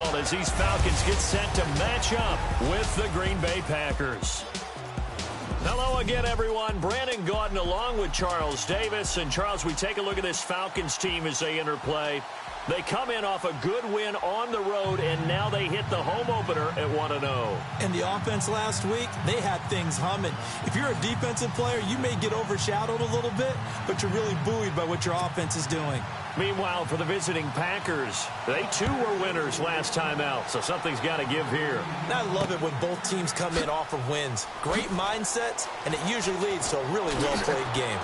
As these Falcons get set to match up with the Green Bay Packers. Hello again, everyone. Brandon Gaudin along with Charles Davis. And, Charles, we take a look at this Falcons team as they interplay. They come in off a good win on the road, and now they hit the home opener at 1-0. And the offense last week, they had things humming. If you're a defensive player, you may get overshadowed a little bit, but you're really buoyed by what your offense is doing. Meanwhile, for the visiting Packers, they too were winners last time out, so something's got to give here. And I love it when both teams come in off of wins. Great mindsets, and it usually leads to a really well-played game.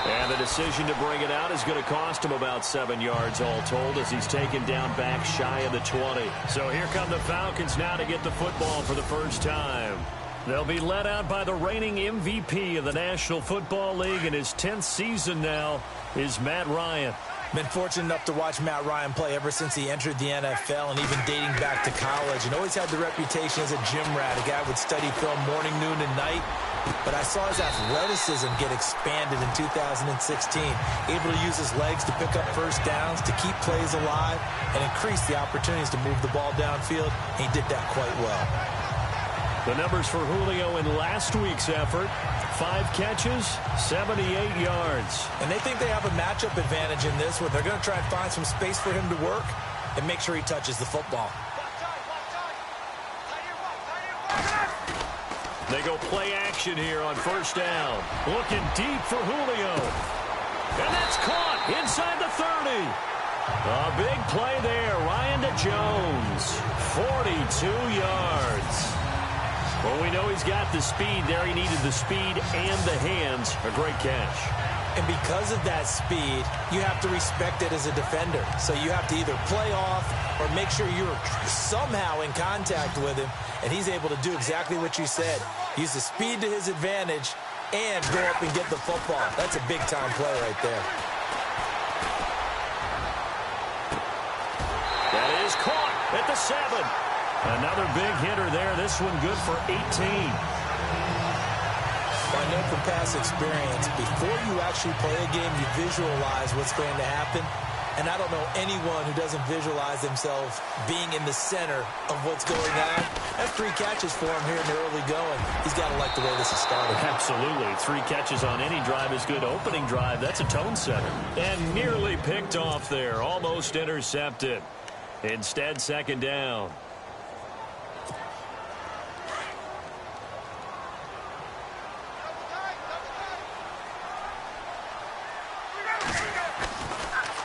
And the decision to bring it out is going to cost him about 7 yards all told as he's taken down back shy of the 20. So here come the Falcons now to get the football for the first time. They'll be led out by the reigning MVP of the National Football League in his 10th season now is Matt Ryan. Been fortunate enough to watch Matt Ryan play ever since he entered the NFL and even dating back to college, and always had the reputation as a gym rat, a guy who would study film morning, noon, and night. But I saw his athleticism get expanded in 2016, able to use his legs to pick up first downs, to keep plays alive, and increase the opportunities to move the ball downfield. He did that quite well. The numbers for Julio in last week's effort: 5 catches, 78 yards. And they think they have a matchup advantage in this one. They're going to try and find some space for him to work and make sure he touches the football. They go play action here on first down. Looking deep for Julio. And that's caught inside the 30. A big play there. Ryan to Jones. 42 yards. Well, we know he's got the speed there. He needed the speed and the hands. A great catch. And because of that speed, you have to respect it as a defender. So you have to either play off or make sure you're somehow in contact with him. And he's able to do exactly what you said. Use the speed to his advantage and go up and get the football. That's a big-time play right there. That is caught at the 7. Another big hitter there. This one good for 18. I know from past experience, before you actually play a game, you visualize what's going to happen. And I don't know anyone who doesn't visualize themselves being in the center of what's going on. That's 3 catches for him here in the early going. He's got to like the way this is started. Absolutely. 3 catches on any drive is good. Opening drive, that's a tone setter. And nearly picked off there. Almost intercepted. Instead, second down.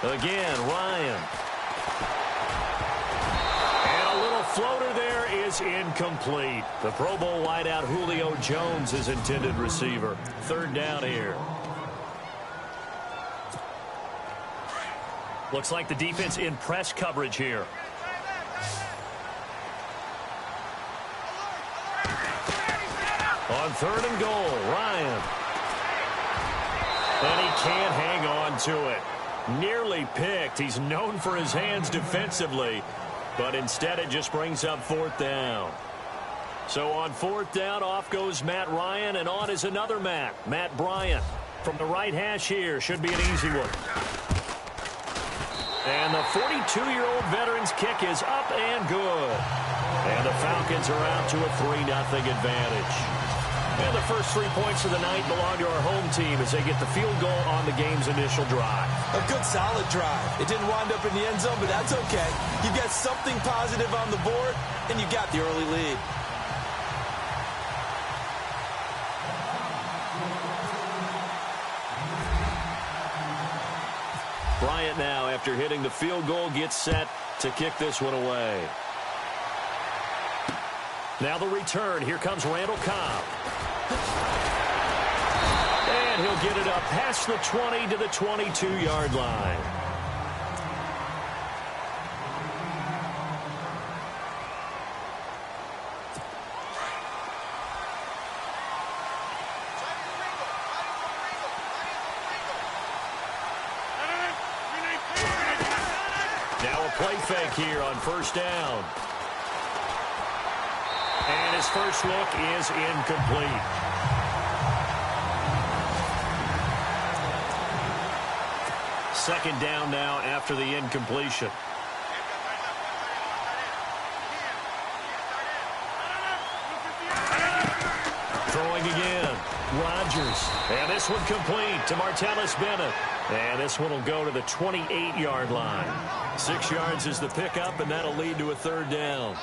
Again, Ryan. And a little floater there is incomplete. The Pro Bowl wideout Julio Jones is intended receiver. Third down here. Looks like the defense in press coverage here. On 3rd and goal, Ryan. And he can't hang on to it. Nearly picked. He's known for his hands defensively, but instead it just brings up 4th down. So on 4th down, off goes Matt Ryan, and on is another Matt Bryant. From the right hash here, should be an easy one. And the 42-year-old veteran's kick is up and good. And the Falcons are out to a 3-0 advantage. And the first 3 points of the night belong to our home team as they get the field goal on the game's initial drive. A good, solid drive. It didn't wind up in the end zone, but that's okay. You got something positive on the board, and you got the early lead. Bryant now, after hitting the field goal, gets set to kick this one away. Now the return. Here comes Randall Cobb. And he'll get it up past the 20 to the 22-yard line. Now a play fake here on first down. And his first look is incomplete. Second down now after the incompletion. Throwing again. Rodgers. And this one complete to Martellus Bennett. And this one will go to the 28-yard line. 6 yards is the pickup, and that'll lead to a third down.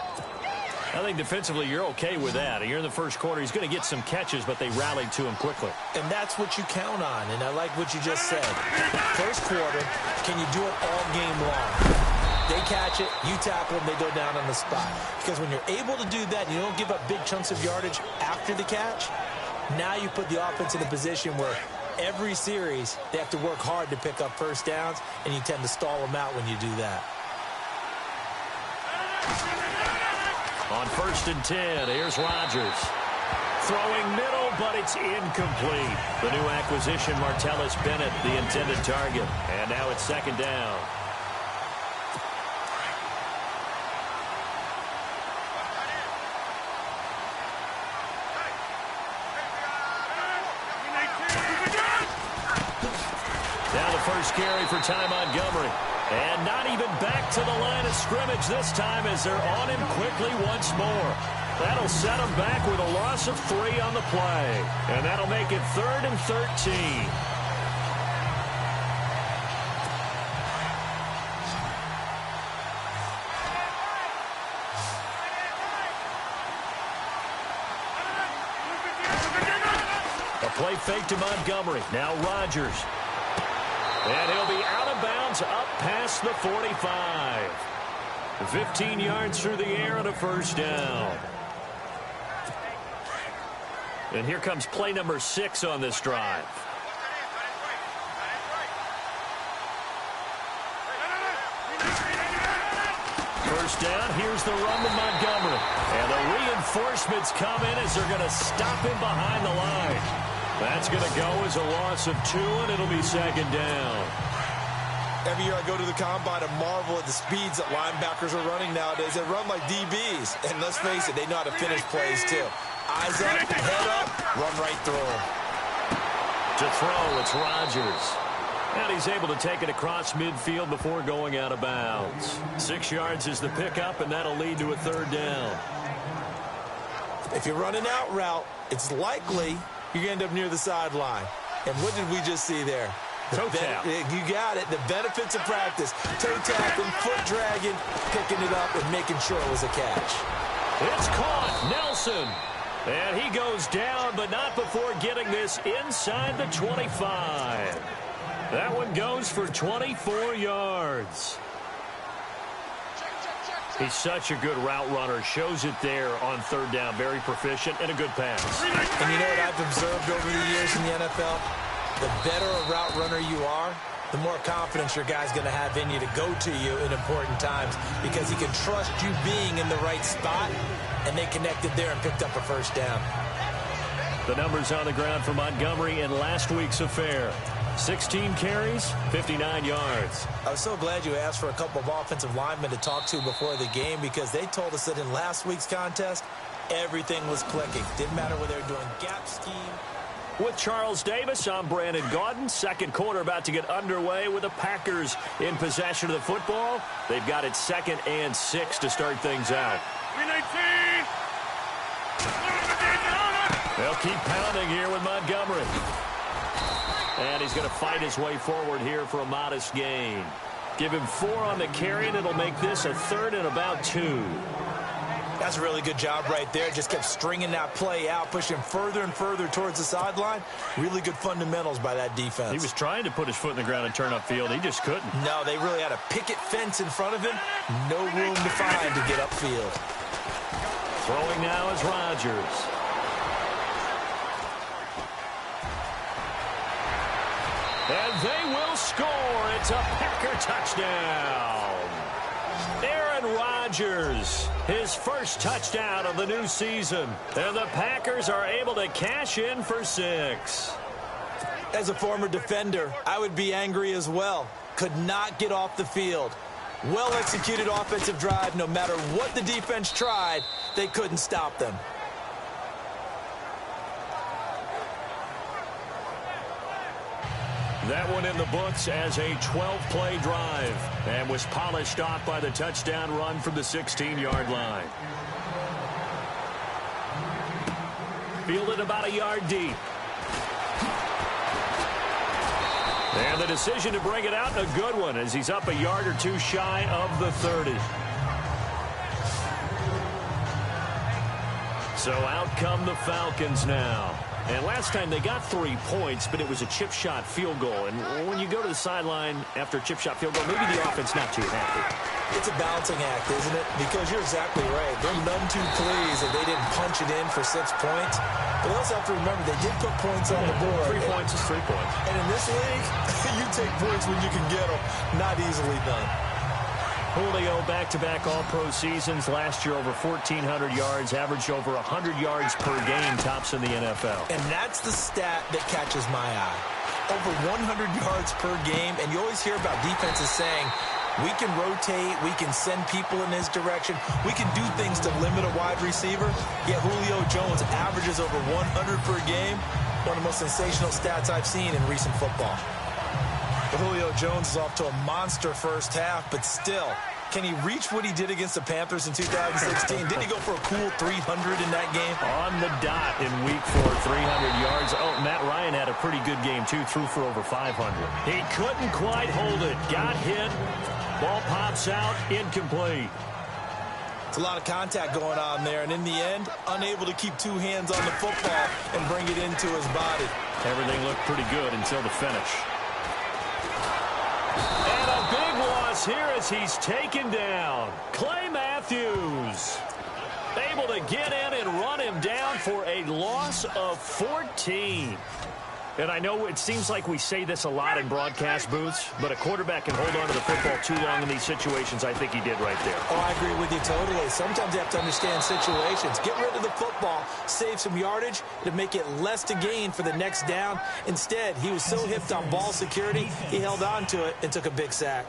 I think defensively you're okay with that. You're in the first quarter. He's going to get some catches, but they rallied to him quickly. And that's what you count on, and I like what you just said. First quarter, can you do it all game long? They catch it, you tackle them, they go down on the spot. Because when you're able to do that, you don't give up big chunks of yardage after the catch, now you put the offense in a position where every series they have to work hard to pick up first downs, and you tend to stall them out when you do that. On 1st and 10, here's Rodgers. Throwing middle, but it's incomplete. The new acquisition, Martellus Bennett, the intended target. And now it's 2nd down. Now the first carry for Ty Montgomery. And not even back to the line of scrimmage this time as they're on him quickly once more. That'll set him back with a loss of 3 on the play. And that'll make it 3rd and 13. A play fake to Montgomery. Now Rodgers. And he'll be out of bounds up past the 45. 15 yards through the air and a first down. And here comes play number 6 on this drive. First down, here's the run to Montgomery. And the reinforcements come in as they're going to stop him behind the line. That's going to go as a loss of 2, and it'll be 2nd down. Every year I go to the combine and marvel at the speeds that linebackers are running nowadays. They run like DBs. And let's face it, they know how to finish plays too. Eyes up, head up, run right through them. To throw, it's Rodgers. And he's able to take it across midfield before going out of bounds. 6 yards is the pickup, and that'll lead to a third down. If you run an out route, it's likely you're going to end up near the sideline. And what did we just see there? Toe tap. You got it. The benefits of practice. Toe tapping, foot dragging, picking it up, and making sure it was a catch. It's caught. Nelson. And he goes down, but not before getting this inside the 25. That one goes for 24 yards. He's such a good route runner. Shows it there on third down. Very proficient and a good pass. And you know what I've observed over the years in the NFL? The better a route runner you are, the more confidence your guy's going to have in you to go to you in important times because he can trust you being in the right spot, and they connected there and picked up a first down. The numbers on the ground for Montgomery in last week's affair. 16 carries, 59 yards. I was so glad you asked for a couple of offensive linemen to talk to before the game because they told us that in last week's contest, everything was clicking. Didn't matter whether they were doing gap scheme. With Charles Davis, I'm Brandon Gaudin. Second quarter about to get underway with the Packers in possession of the football. They've got it 2nd and 6 to start things out. They'll keep pounding here with Montgomery. And he's going to fight his way forward here for a modest gain. Give him 4 on the carry, and it'll make this a 3rd and about 2. That's a really good job right there. Just kept stringing that play out, pushing further and further towards the sideline. Really good fundamentals by that defense. He was trying to put his foot in the ground and turn upfield. He just couldn't. No, they really had a picket fence in front of him. No room to find to get upfield. Throwing now is Rodgers. And they will score. It's a Packer touchdown. Aaron Rodgers, his first touchdown of the new season. And the Packers are able to cash in for 6. As a former defender, I would be angry as well. Could not get off the field. Well-executed offensive drive. No matter what the defense tried, they couldn't stop them. That one in the books as a 12-play drive and was polished off by the touchdown run from the 16-yard line. Fielded about a yard deep. And the decision to bring it out, a good one, as he's up a yard or two shy of the 30. So out come the Falcons now. And last time they got 3 points, but it was a chip shot field goal. And when you go to the sideline after a chip shot field goal, maybe the offense not too happy. It's a balancing act, isn't it? Because you're exactly right. They're none too pleased that they didn't punch it in for 6 points. But they also have to remember they did put points on the board. 3 points is 3 points. And in this league, you take points when you can get them. Not easily done. Julio back-to-back all-pro seasons. Last year over 1,400 yards, averaged over 100 yards per game, tops in the NFL. And that's the stat that catches my eye. Over 100 yards per game, and you always hear about defenses saying, we can rotate, we can send people in his direction, we can do things to limit a wide receiver. Yet Julio Jones averages over 100 per game, one of the most sensational stats I've seen in recent football. But Julio Jones is off to a monster first half, but still, can he reach what he did against the Panthers in 2016? Didn't he go for a cool 300 in that game? On the dot in week 4, 300 yards. Oh, Matt Ryan had a pretty good game, too, threw for over 500. He couldn't quite hold it. Got hit. Ball pops out, incomplete. It's a lot of contact going on there, and in the end, unable to keep 2 hands on the football and bring it into his body. Everything looked pretty good until the finish. And a big loss here as he's taken down. Clay Matthews able to get in and run him down for a loss of 14. And I know it seems like we say this a lot in broadcast booths, but a quarterback can hold on to the football too long in these situations. I think he did right there. Oh, I agree with you totally. Sometimes you have to understand situations. Get rid of the football, save some yardage to make it less to gain for the next down. Instead, he was so hipped on ball security, he held on to it and took a big sack.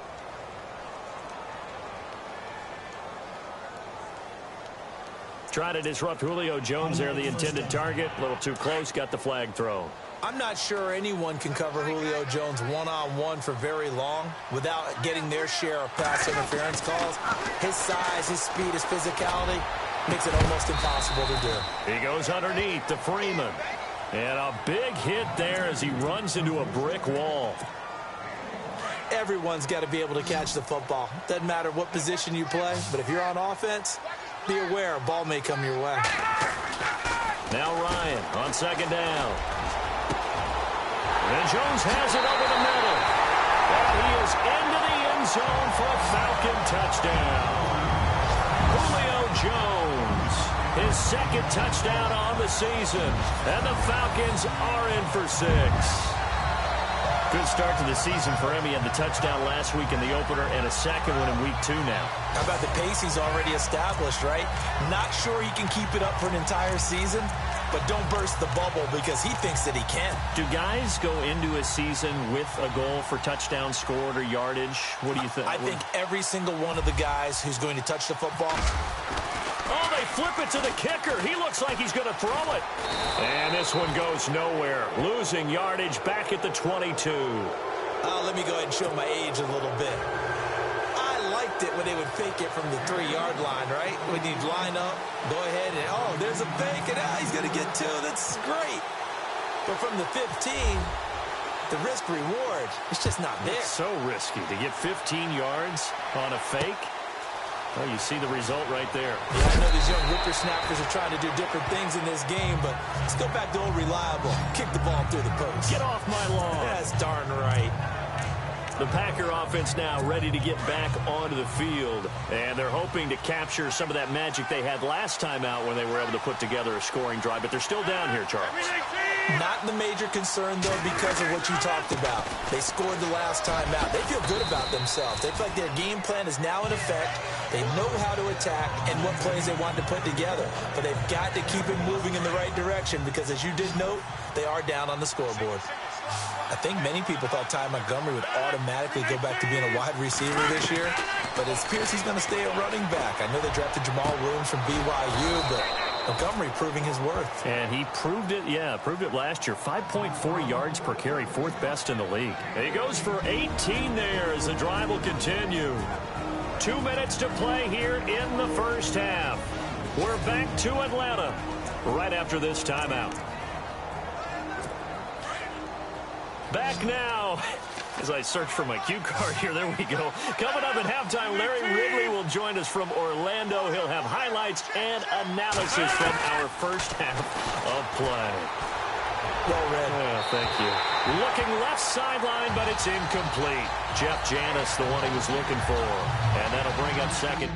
Trying to disrupt Julio Jones there, the intended target. A little too close, got the flag thrown. I'm not sure anyone can cover Julio Jones one-on-one for very long without getting their share of pass interference calls. His size, his speed, his physicality makes it almost impossible to do. He goes underneath to Freeman. And a big hit there as he runs into a brick wall. Everyone's got to be able to catch the football. Doesn't matter what position you play, but if you're on offense, be aware a ball may come your way. Now Ryan on second down. And Jones has it over the middle. And he is into the end zone for a Falcon touchdown. Julio Jones, his second touchdown on the season. And the Falcons are in for 6. Good start to the season for him. He had the touchdown last week in the opener and a second one in week 2 now. How about the pace he's already established, right? Not sure he can keep it up for an entire season, but don't burst the bubble because he thinks that he can. Do guys go into a season with a goal for touchdown scored or yardage? What do you think? I think every single one of the guys who's going to touch the football. Oh, they flip it to the kicker. He looks like he's going to throw it. And this one goes nowhere. Losing yardage back at the 22. Let me go ahead and show my age a little bit. I liked it when they would fake it from the 3-yard line, right? When you line up, go ahead and, oh, there's a fake, and he's going to get 2. That's great. But from the 15, the risk-reward, it's just not there. It's so risky to get 15 yards on a fake. Well, you see the result right there. Yeah, I know these young whippersnappers are trying to do different things in this game, but let's go back to old reliable. Kick the ball through the post. Get off my lawn. That's darn right. The Packer offense now ready to get back onto the field, and they're hoping to capture some of that magic they had last time out when they were able to put together a scoring drive, but they're still down here, Charles. Not the major concern, though, because of what you talked about. They scored the last time out. They feel good about themselves. They feel like their game plan is now in effect. They know how to attack and what plays they want to put together. But they've got to keep it moving in the right direction because, as you did note, they are down on the scoreboard. I think many people thought Ty Montgomery would automatically go back to being a wide receiver this year, but it appears he's going to stay a running back. I know they drafted Jamal Williams from BYU, but Montgomery proving his worth. And he proved it, proved it last year. 5.4 yards per carry, 4th best in the league. And he goes for 18 there as the drive will continue. 2 minutes to play here in the first half. We're back to Atlanta right after this timeout. Back now. As I search for my cue card here, there we go. Coming up at halftime, Larry Ridley will join us from Orlando. He'll have highlights and analysis from our first half of play. Well read. Oh, thank you. Looking left sideline, but it's incomplete. Jeff Janis, the one he was looking for. And that'll bring up second.